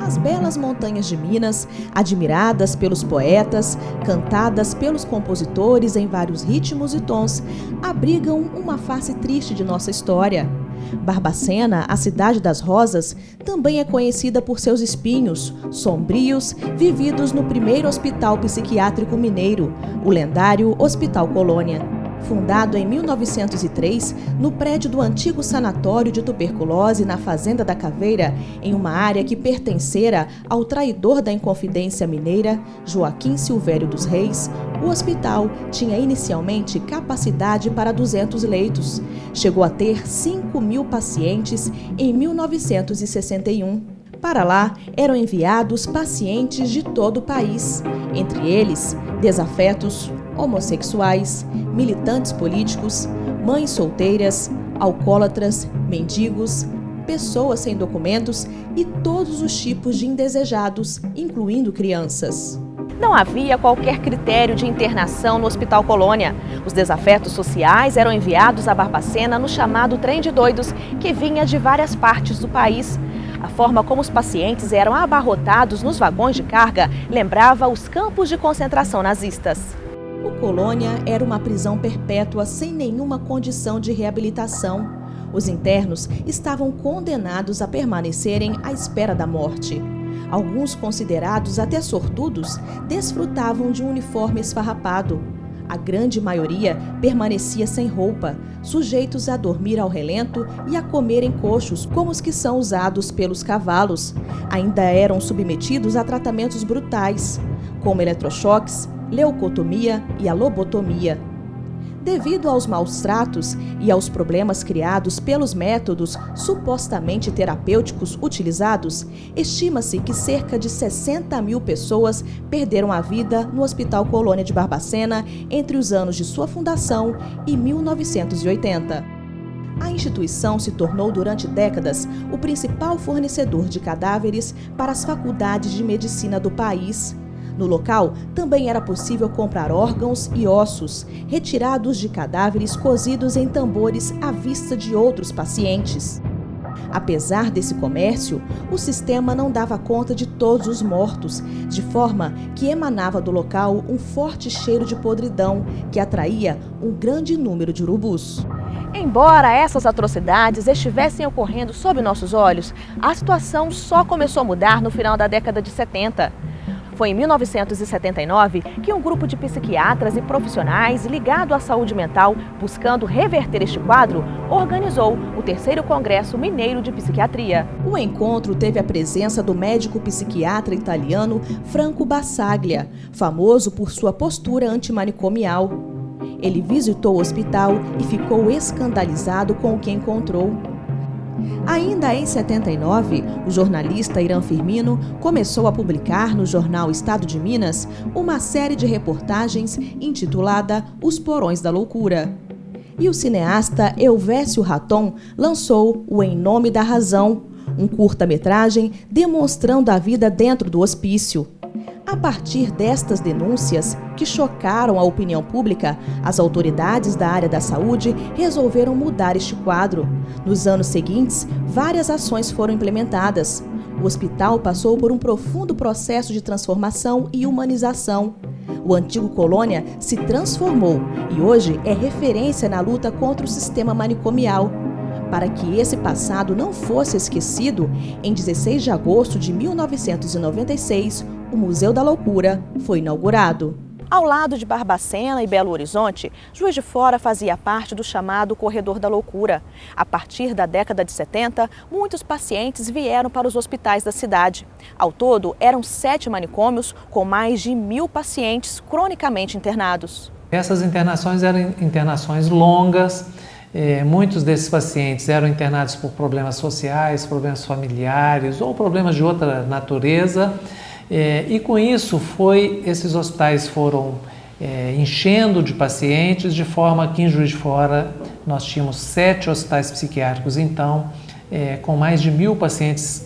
As belas montanhas de Minas, admiradas pelos poetas, cantadas pelos compositores em vários ritmos e tons, abrigam uma face triste de nossa história. Barbacena, a cidade das rosas, também é conhecida por seus espinhos, sombrios, vividos no primeiro hospital psiquiátrico mineiro, o lendário Hospital Colônia. Fundado em 1903, no prédio do antigo sanatório de tuberculose na Fazenda da Caveira, em uma área que pertencera ao traidor da Inconfidência Mineira, Joaquim Silvério dos Reis, o hospital tinha inicialmente capacidade para 200 leitos. Chegou a ter 5.000 pacientes em 1961. Para lá eram enviados pacientes de todo o país, entre eles desafetos, homossexuais, militantes políticos, mães solteiras, alcoólatras, mendigos, pessoas sem documentos e todos os tipos de indesejados, incluindo crianças. Não havia qualquer critério de internação no Hospital Colônia. Os desafetos sociais eram enviados a Barbacena no chamado trem de doidos, que vinha de várias partes do país. A forma como os pacientes eram abarrotados nos vagões de carga lembrava os campos de concentração nazistas. O Colônia era uma prisão perpétua sem nenhuma condição de reabilitação. Os internos estavam condenados a permanecerem à espera da morte. Alguns, considerados até sortudos, desfrutavam de um uniforme esfarrapado. A grande maioria permanecia sem roupa, sujeitos a dormir ao relento e a comer em coxos, como os que são usados pelos cavalos. Ainda eram submetidos a tratamentos brutais, como eletrochoques, leucotomia e a lobotomia. Devido aos maus tratos e aos problemas criados pelos métodos supostamente terapêuticos utilizados, estima-se que cerca de 60.000 pessoas perderam a vida no Hospital Colônia de Barbacena entre os anos de sua fundação e 1980. A instituição se tornou durante décadas o principal fornecedor de cadáveres para as faculdades de medicina do país. No local, também era possível comprar órgãos e ossos, retirados de cadáveres cozidos em tambores à vista de outros pacientes. Apesar desse comércio, o sistema não dava conta de todos os mortos, de forma que emanava do local um forte cheiro de podridão que atraía um grande número de urubus. Embora essas atrocidades estivessem ocorrendo sob nossos olhos, a situação só começou a mudar no final da década de 70. Foi em 1979 que um grupo de psiquiatras e profissionais ligado à saúde mental, buscando reverter este quadro, organizou o 3º Congresso Mineiro de Psiquiatria. O encontro teve a presença do médico psiquiatra italiano Franco Bassaglia, famoso por sua postura antimanicomial. Ele visitou o hospital e ficou escandalizado com o que encontrou. Ainda em 79, o jornalista Irã Firmino começou a publicar no jornal Estado de Minas uma série de reportagens intitulada Os Porões da Loucura. E o cineasta Elvésio Raton lançou o Em Nome da Razão, um curta-metragem demonstrando a vida dentro do hospício. A partir destas denúncias, que chocaram a opinião pública, as autoridades da área da saúde resolveram mudar este quadro. Nos anos seguintes, várias ações foram implementadas. O hospital passou por um profundo processo de transformação e humanização. O antigo Colônia se transformou e hoje é referência na luta contra o sistema manicomial. Para que esse passado não fosse esquecido, em 16 de agosto de 1996, o Museu da Loucura foi inaugurado. Ao lado de Barbacena e Belo Horizonte, Juiz de Fora fazia parte do chamado Corredor da Loucura. A partir da década de 70, muitos pacientes vieram para os hospitais da cidade. Ao todo, eram 7 manicômios com mais de 1.000 pacientes cronicamente internados. Essas internações eram internações longas. Muitos desses pacientes eram internados por problemas sociais, problemas familiares ou problemas de outra natureza. E com isso, esses hospitais foram enchendo de pacientes, de forma que em Juiz de Fora nós tínhamos 7 hospitais psiquiátricos, então, com mais de 1.000 pacientes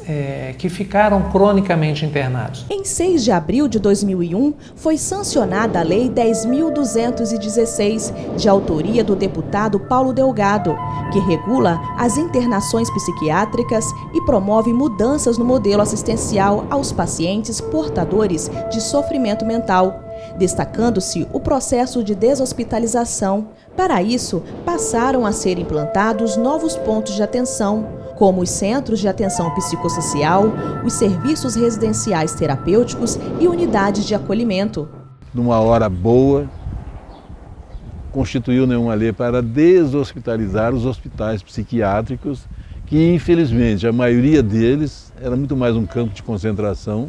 que ficaram cronicamente internados. Em 6 de abril de 2001, foi sancionada a Lei 10.216, de autoria do deputado Paulo Delgado, que regula as internações psiquiátricas e promove mudanças no modelo assistencial aos pacientes portadores de sofrimento mental, destacando-se o processo de deshospitalização. Para isso, passaram a ser implantados novos pontos de atenção, como os centros de atenção psicossocial, os serviços residenciais terapêuticos e unidades de acolhimento. Numa hora boa, constituiu uma lei para deshospitalizar os hospitais psiquiátricos, que infelizmente a maioria deles era muito mais um campo de concentração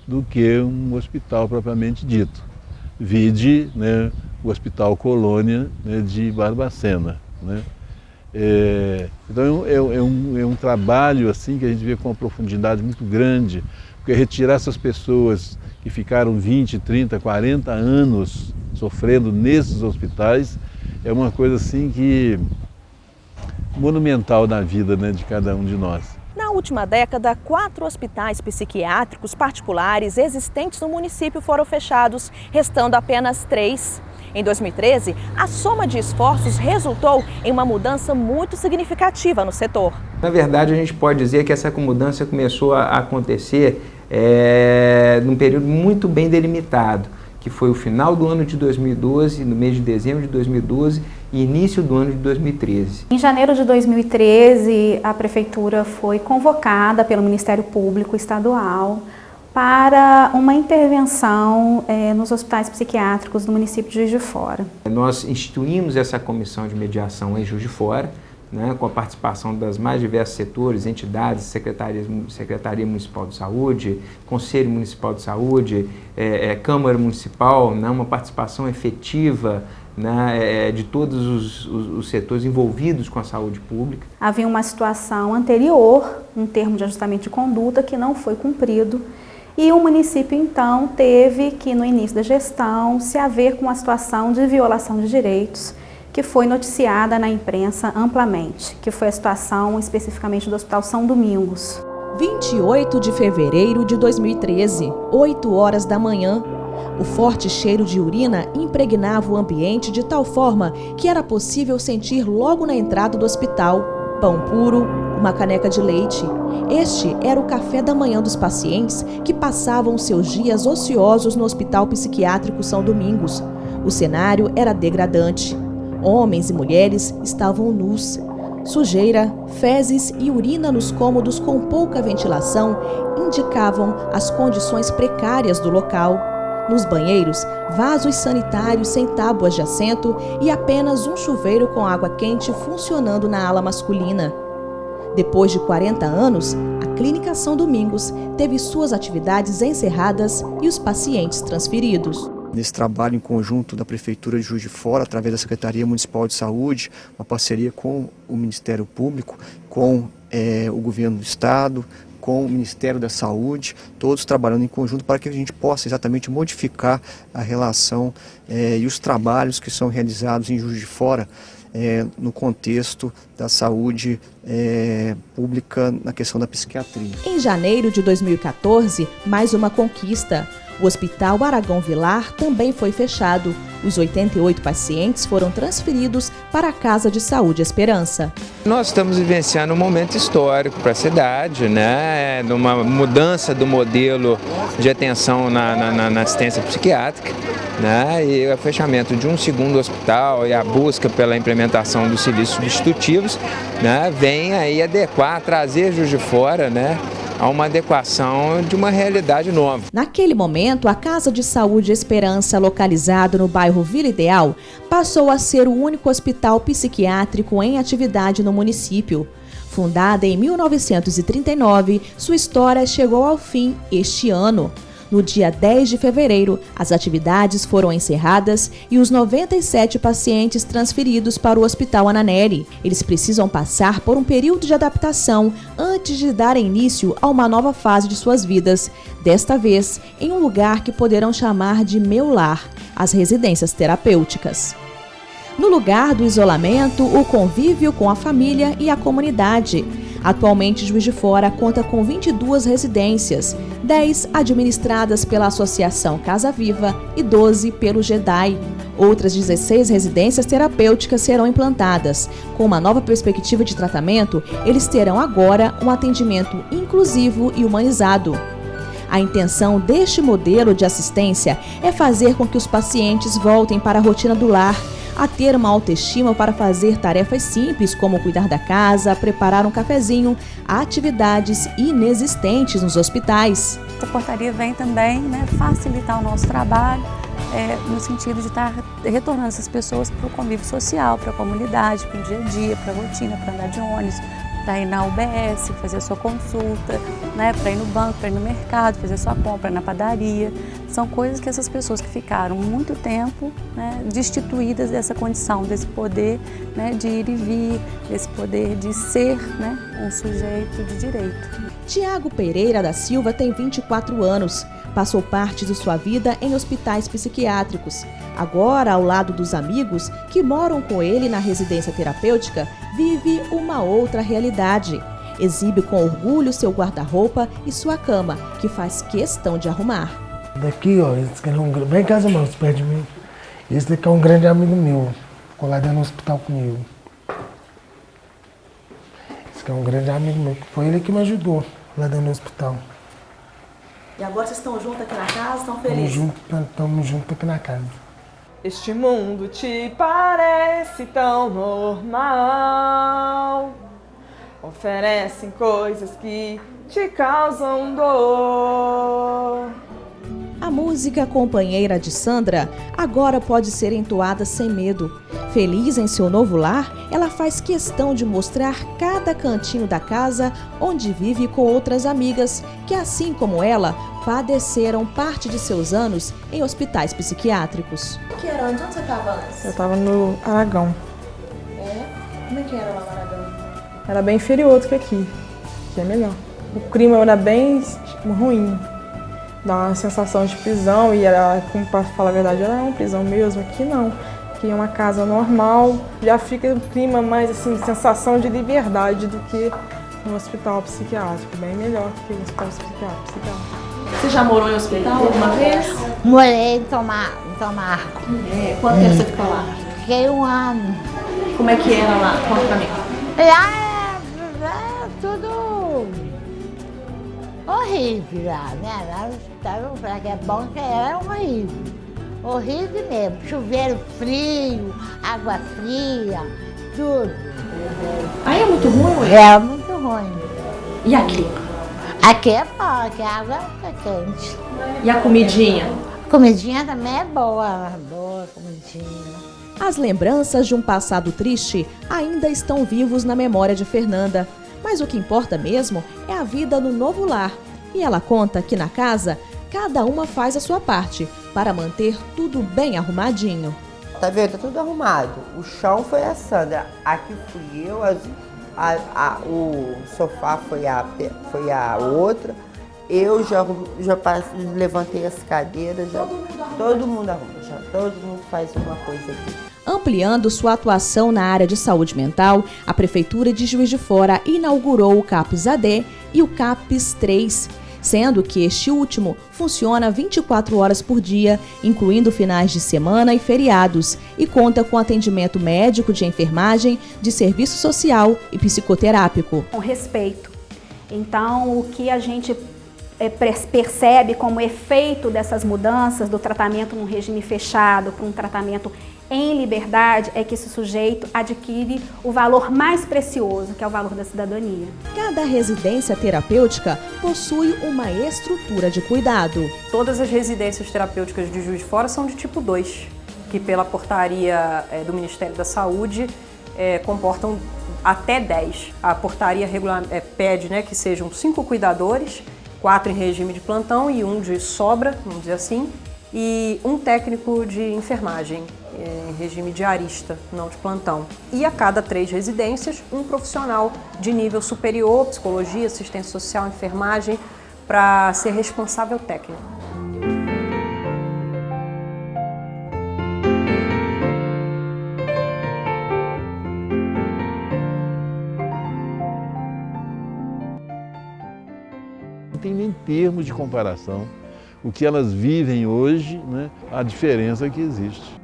do que um hospital propriamente dito. Vide, o Hospital Colônia, de Barbacena. Então é um trabalho assim que a gente vê com uma profundidade muito grande, porque retirar essas pessoas que ficaram 20, 30, 40 anos sofrendo nesses hospitais é uma coisa assim que monumental na vida de cada um de nós. Na última década, 4 hospitais psiquiátricos particulares existentes no município foram fechados, restando apenas 3. Em 2013, a soma de esforços resultou em uma mudança muito significativa no setor. Na verdade, a gente pode dizer que essa mudança começou a acontecer num período muito bem delimitado, que foi o final do ano de 2012, no mês de dezembro de 2012 e início do ano de 2013. Em janeiro de 2013, a Prefeitura foi convocada pelo Ministério Público Estadual para uma intervenção nos hospitais psiquiátricos do município de Juiz de Fora. Nós instituímos essa comissão de mediação em Juiz de Fora, com a participação das mais diversos setores, entidades, Secretaria Municipal de Saúde, Conselho Municipal de Saúde, Câmara Municipal, uma participação efetiva de todos os setores envolvidos com a saúde pública. Havia uma situação anterior, um termo de ajustamento de conduta que não foi cumprido, e o município então teve que, no início da gestão, se haver com uma situação de violação de direitos que foi noticiada na imprensa amplamente, que foi a situação especificamente do Hospital São Domingos. 28 de fevereiro de 2013, 8 horas da manhã. O forte cheiro de urina impregnava o ambiente de tal forma que era possível sentir logo na entrada do hospital pão puro, uma caneca de leite. Este era o café da manhã dos pacientes que passavam seus dias ociosos no Hospital Psiquiátrico São Domingos. O cenário era degradante. Homens e mulheres estavam nus. Sujeira, fezes e urina nos cômodos com pouca ventilação indicavam as condições precárias do local. Nos banheiros, vasos sanitários sem tábuas de assento e apenas um chuveiro com água quente funcionando na ala masculina. Depois de 40 anos, a Clínica São Domingos teve suas atividades encerradas e os pacientes transferidos. Nesse trabalho em conjunto da Prefeitura de Juiz de Fora, através da Secretaria Municipal de Saúde, uma parceria com o Ministério Público, com o Governo do Estado, com o Ministério da Saúde, todos trabalhando em conjunto para que a gente possa exatamente modificar a relação e os trabalhos que são realizados em Juiz de Fora no contexto da saúde pública na questão da psiquiatria. Em janeiro de 2014, mais uma conquista. O Hospital Aragão Vilar também foi fechado. Os 88 pacientes foram transferidos para a Casa de Saúde Esperança. Nós estamos vivenciando um momento histórico para a cidade, numa mudança do modelo de atenção na assistência psiquiátrica, e o fechamento de um segundo hospital e a busca pela implementação dos serviços substitutivos, vem aí adequar, trazer Juiz de Fora, a uma adequação de uma realidade nova. Naquele momento, a Casa de Saúde Esperança, localizada no bairro Vila Ideal, passou a ser o único hospital psiquiátrico em atividade no município. Fundada em 1939, sua história chegou ao fim este ano. No dia 10 de fevereiro, as atividades foram encerradas e os 97 pacientes transferidos para o Hospital Ananeri. Eles precisam passar por um período de adaptação antes de dar início a uma nova fase de suas vidas, desta vez em um lugar que poderão chamar de Meu Lar, as residências terapêuticas. No lugar do isolamento, o convívio com a família e a comunidade. Atualmente, Juiz de Fora conta com 22 residências, 10 administradas pela Associação Casa Viva e 12 pelo GEDAI. Outras 16 residências terapêuticas serão implantadas. Com uma nova perspectiva de tratamento, eles terão agora um atendimento inclusivo e humanizado. A intenção deste modelo de assistência é fazer com que os pacientes voltem para a rotina do lar, a ter uma autoestima para fazer tarefas simples como cuidar da casa, preparar um cafezinho, atividades inexistentes nos hospitais. Essa portaria vem também facilitar o nosso trabalho, no sentido de estar retornando essas pessoas para o convívio social, para a comunidade, para o dia a dia, para a rotina, para andar de ônibus, para ir na UBS, fazer a sua consulta, para ir no banco, para ir no mercado, fazer a sua compra na padaria. São coisas que essas pessoas que ficaram muito tempo destituídas dessa condição, desse poder de ir e vir, desse poder de ser um sujeito de direito. Tiago Pereira da Silva tem 24 anos. Passou parte de sua vida em hospitais psiquiátricos. Agora, ao lado dos amigos que moram com ele na residência terapêutica, vive uma outra realidade. Exibe com orgulho seu guarda-roupa e sua cama, que faz questão de arrumar. Daqui, ó, esse aqui é bem em casa, mano, perto de mim. Esse daqui é um grande amigo meu, ficou lá dentro do hospital comigo. Esse aqui é um grande amigo meu, foi ele que me ajudou lá dentro do hospital. E agora vocês estão juntos aqui na casa, estão felizes? Estamos juntos aqui na casa. Este mundo te parece tão normal. Oferecem coisas que te causam dor. A música companheira de Sandra agora pode ser entoada sem medo. Feliz em seu novo lar, ela faz questão de mostrar cada cantinho da casa onde vive com outras amigas que, assim como ela, padeceram parte de seus anos em hospitais psiquiátricos. Que era antes? Onde você estava antes? Eu estava no Aragão. É? Como é que era lá no Aragão? Era bem inferior do que aqui é melhor. O clima era bem ruim. Dá uma sensação de prisão e era, como para falar a verdade, era uma prisão mesmo. Aqui não. Aqui é uma casa normal. Já fica um clima mais assim, de sensação de liberdade do que no hospital psiquiátrico. Bem melhor que no hospital psiquiátrico. Você já morou em hospital alguma vez? Morei em Tomar. Quanto tempo você ficou lá? Fiquei 1 ano. Como é que era lá? Conta pra mim. Lá é tudo horrível lá, né? Lá no hospital, vou falar que é bom, que é horrível. Horrível mesmo. Chuveiro frio, água fria, tudo. Aí é muito ruim, ué? É muito ruim. E aqui? Aqui é bom, aqui a água é quente. E a comidinha? A comidinha também é boa comidinha. As lembranças de um passado triste ainda estão vivos na memória de Fernanda. Mas o que importa mesmo é a vida no novo lar. E ela conta que na casa, cada uma faz a sua parte para manter tudo bem arrumadinho. Tá vendo? Tá tudo arrumado. O chão foi a Sandra, aqui fui eu, o sofá foi a outra. Eu já levantei as cadeiras, todo mundo arruma, todo mundo faz uma coisa aqui. Ampliando sua atuação na área de saúde mental, a Prefeitura de Juiz de Fora inaugurou o CAPS-AD e o CAPS-3, sendo que este último funciona 24 horas por dia, incluindo finais de semana e feriados, e conta com atendimento médico, de enfermagem, de serviço social e psicoterápico. Com respeito. Então, o que a gente percebe como efeito dessas mudanças do tratamento num regime fechado para um tratamento em liberdade é que esse sujeito adquire o valor mais precioso, que é o valor da cidadania. Cada residência terapêutica possui uma estrutura de cuidado. Todas as residências terapêuticas de Juiz de Fora são de tipo 2, que pela portaria do Ministério da Saúde comportam até 10. A portaria pede que sejam 5 cuidadores, 4 em regime de plantão e 1 de sobra, vamos dizer assim, e 1 técnico de enfermagem, em regime diarista, não de plantão. E a cada 3 residências, 1 profissional de nível superior, psicologia, assistência social, enfermagem, para ser responsável técnico. termos de comparação, o que elas vivem hoje, né, a diferença que existe.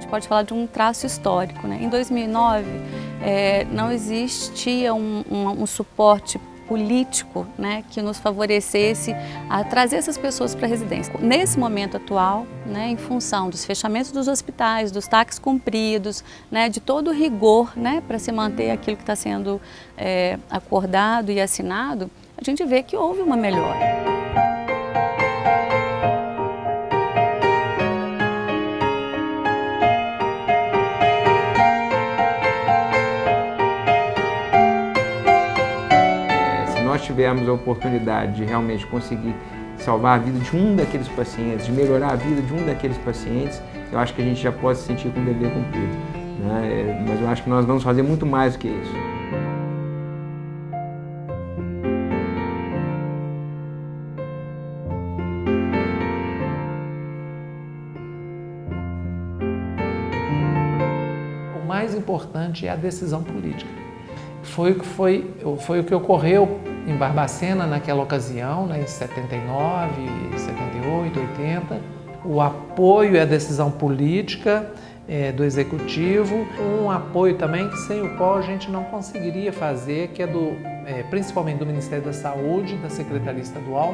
Pode falar de um traço histórico, né? Em 2009, não existia um suporte político, né, que nos favorecesse a trazer essas pessoas para a residência. Nesse momento atual, né, em função dos fechamentos dos hospitais, dos taques cumpridos, né, de todo o rigor, né, para se manter aquilo que está sendo acordado e assinado, a gente vê que houve uma melhora. Nós tivemos a oportunidade de realmente conseguir salvar a vida de um daqueles pacientes, de melhorar a vida de um daqueles pacientes, eu acho que a gente já pode se sentir com o dever cumprido, né? Mas eu acho que nós vamos fazer muito mais do que isso. O mais importante é a decisão política. Foi o que ocorreu em Barbacena naquela ocasião, né, em 79, 78, 80. O apoio e a decisão política do Executivo, um apoio também sem o qual a gente não conseguiria fazer, que é principalmente do Ministério da Saúde, da Secretaria Estadual,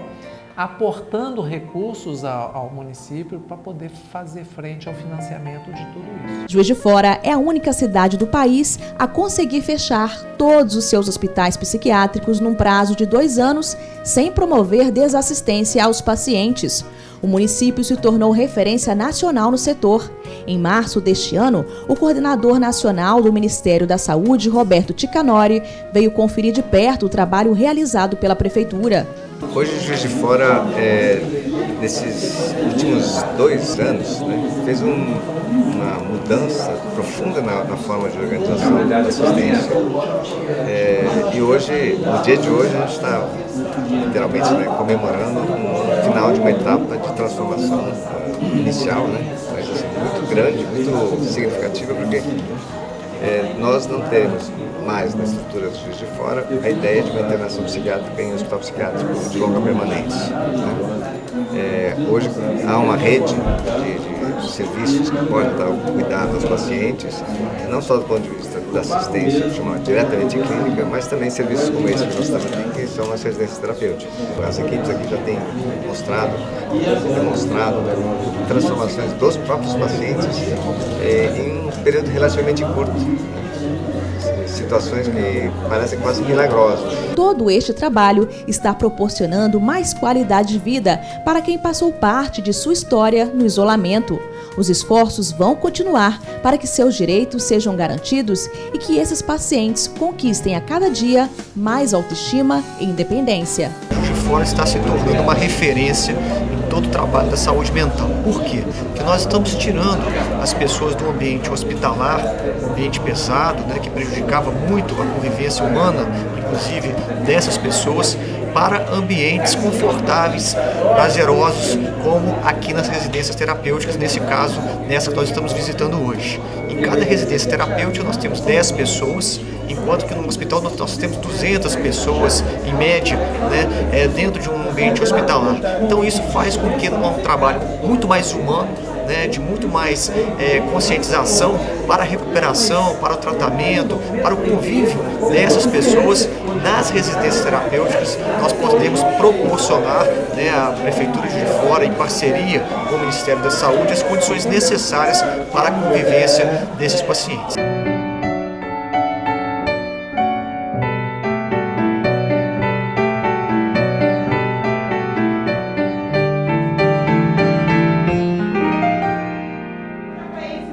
aportando recursos ao município para poder fazer frente ao financiamento de tudo isso. Juiz de Fora é a única cidade do país a conseguir fechar todos os seus hospitais psiquiátricos num prazo de 2 anos, sem promover desassistência aos pacientes. O município se tornou referência nacional no setor. Em março deste ano, o coordenador nacional do Ministério da Saúde, Roberto Ticanori, veio conferir de perto o trabalho realizado pela Prefeitura. Hoje, Juiz de Fora, nesses últimos 2 anos, né, fez uma mudança profunda na forma de organização da assistência. E hoje, no dia de hoje, a gente está literalmente, né, comemorando o final de uma etapa de transformação inicial, né, mas assim, muito grande, muito significativa, porque nós não temos mais na estrutura do Juiz de Fora a ideia de uma internação psiquiátrica em hospital psiquiátrico de longa permanência, né? Hoje há uma rede de serviços que podem estar cuidando dos pacientes, não só do ponto de vista da assistência chamada diretamente clínica, mas também serviços como esse que nós estamos aqui, que são as residências terapêuticas. As equipes aqui já têm demonstrado transformações dos próprios pacientes em um período relativamente curto. Situações que parecem quase milagrosas. Todo este trabalho está proporcionando mais qualidade de vida para quem passou parte de sua história no isolamento. Os esforços vão continuar para que seus direitos sejam garantidos e que esses pacientes conquistem a cada dia mais autoestima e independência. Juiz de Fora está se tornando uma referência em todo o trabalho da saúde mental. Por quê? Porque nós estamos tirando as pessoas do ambiente hospitalar, um ambiente pesado, né, que prejudicava muito a convivência humana, inclusive dessas pessoas, para ambientes confortáveis, prazerosos, como aqui nas residências terapêuticas, nesse caso, nessa que nós estamos visitando hoje. Em cada residência terapêutica nós temos 10 pessoas, enquanto que no hospital nós temos 200 pessoas, em média, né, dentro de um ambiente hospitalar. Então isso faz com que um trabalho muito mais humano, né, de muito mais conscientização para a recuperação, para o tratamento, para o convívio dessas pessoas nas residências terapêuticas, nós podemos proporcionar, né, à Prefeitura de Juiz de Fora, em parceria com o Ministério da Saúde, as condições necessárias para a convivência desses pacientes.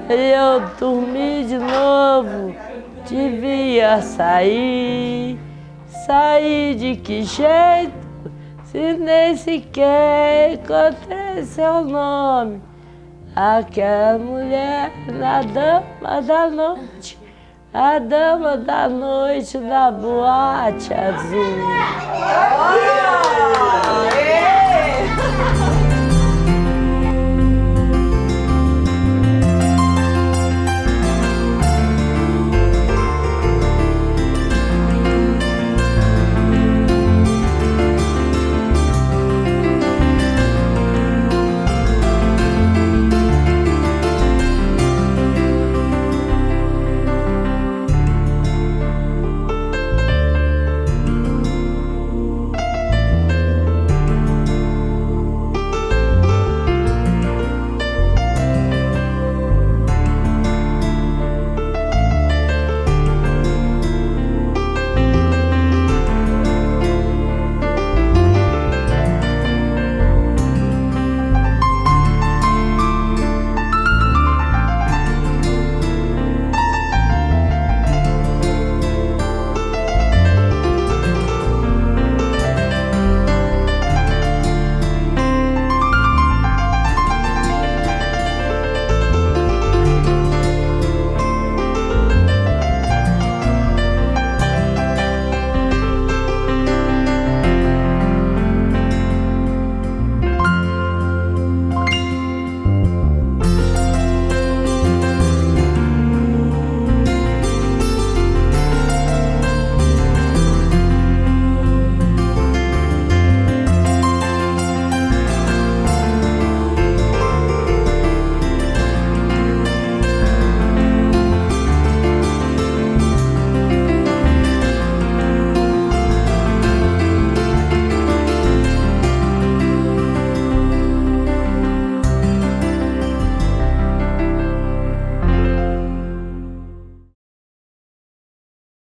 Eu dormi de novo, devia sair. Sair de que jeito, se nem sequer encontrei seu nome. Aquela mulher na dama da noite, a dama da noite da boate azul.